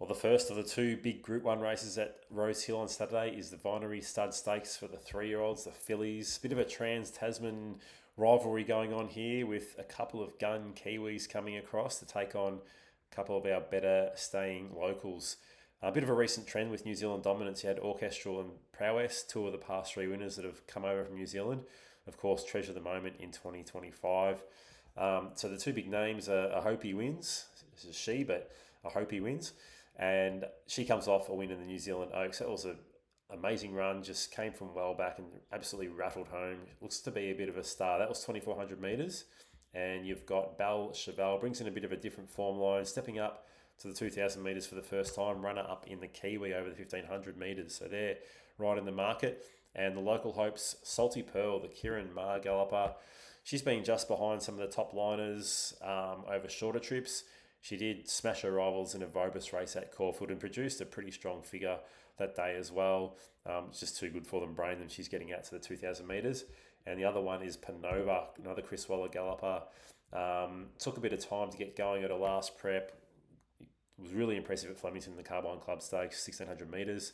Well, the first of the two big Group 1 races at Rosehill on Saturday is the Vinery Stud Stakes for the 3-year-olds, the fillies. Bit of a trans-Tasman rivalry going on here with a couple of gun Kiwis coming across to take on a couple of our better staying locals. A bit of a recent trend with New Zealand dominance. You had Orchestral and Prowess, two of the past three winners that have come over from New Zealand. Of course, Treasure of the Moment in 2025. So the two big names are I Hope He Wins. This is she, but I Hope He Wins. And she comes off a win in the New Zealand Oaks. That was an amazing run, just came from well back and absolutely rattled home. Looks to be a bit of a star. That was 2,400 metres. And you've got Belle Cheval, brings in a bit of a different form line, stepping up to the 2,000 metres for the first time, runner up in the Kiwi over the 1,500 metres. So they're right in the market. And the local hopes, Salty Pearl, the Kieran Maher galloper, she's been just behind some of the top liners over shorter trips. She did smash her rivals in a Vobis race at Caulfield and produced a pretty strong figure that day as well. It's just too good for them, brain them. She's getting out to the 2,000 metres. And the other one is Panova, another Chris Waller galloper. Took a bit of time to get going at her last prep. It was really impressive at Flemington, the Carbine Club Stakes, 1,600 metres.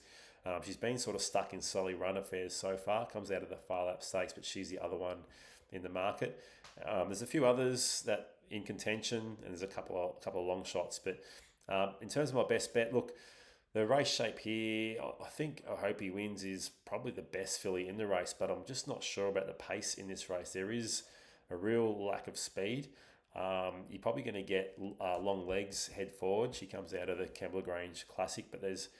She's been sort of stuck in slowly run affairs so far. Comes out of the Far Lap Stakes, but she's the other one in the market. There's a few others that in contention, and there's a couple of long shots. But in terms of my best bet, look, the race shape here, I think I Hope He Wins is probably the best filly in the race, but I'm just not sure about the pace in this race. There is a real lack of speed. You're probably going to get long legs head forward. She comes out of the Kembla Grange Classic, but there's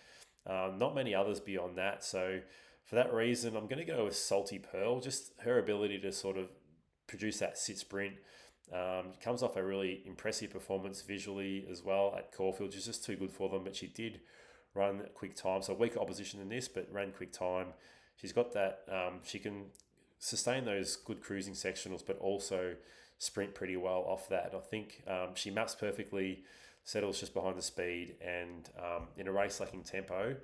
not many others beyond that. So for that reason, I'm going to go with Salty Pearl. Just her ability to sort of produce that sit sprint. Comes off a really impressive performance visually as well at Caulfield. She's just too good for them, but she did run quick time. So weaker opposition than this, but ran quick time. She's got that, she can sustain those good cruising sectionals, but also sprint pretty well off that. I think she maps perfectly, settles just behind the speed, and in a race lacking tempo,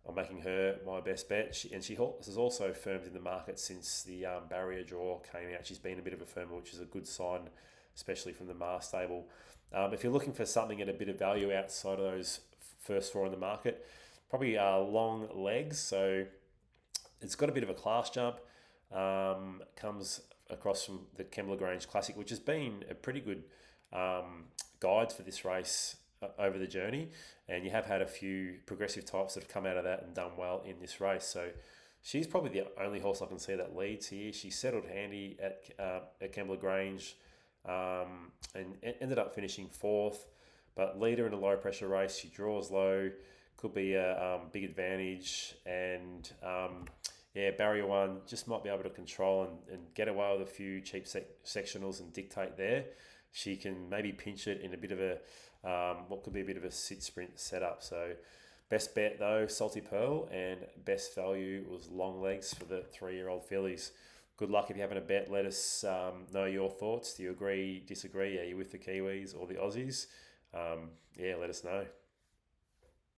I'm making her my best bet. She has also firmed in the market since the barrier draw came out. She's been a bit of a firmer, which is a good sign, especially from the Maher stable. If you're looking for something at a bit of value outside of those first four in the market, probably long legs. So it's got a bit of a class jump. Comes across from the Kembla Grange Classic, which has been a pretty good guide for this race over the journey, and you have had a few progressive types that have come out of that and done well in this race. So she's probably the only horse I can see that leads here. She settled handy at Kembla Grange and ended up finishing fourth, but leader in a low pressure race. She draws low, could be a big advantage, and barrier one just might be able to control and get away with a few cheap sectionals and dictate there. She can maybe pinch it in a bit of a what could be a bit of a sit sprint setup. So best bet though, Salty Pearl, and best value was long legs for the 3-year-old fillies. Good luck if you're having a bet. Let us know your thoughts. Do you agree, disagree? Are you with the Kiwis or the Aussies? Let us know.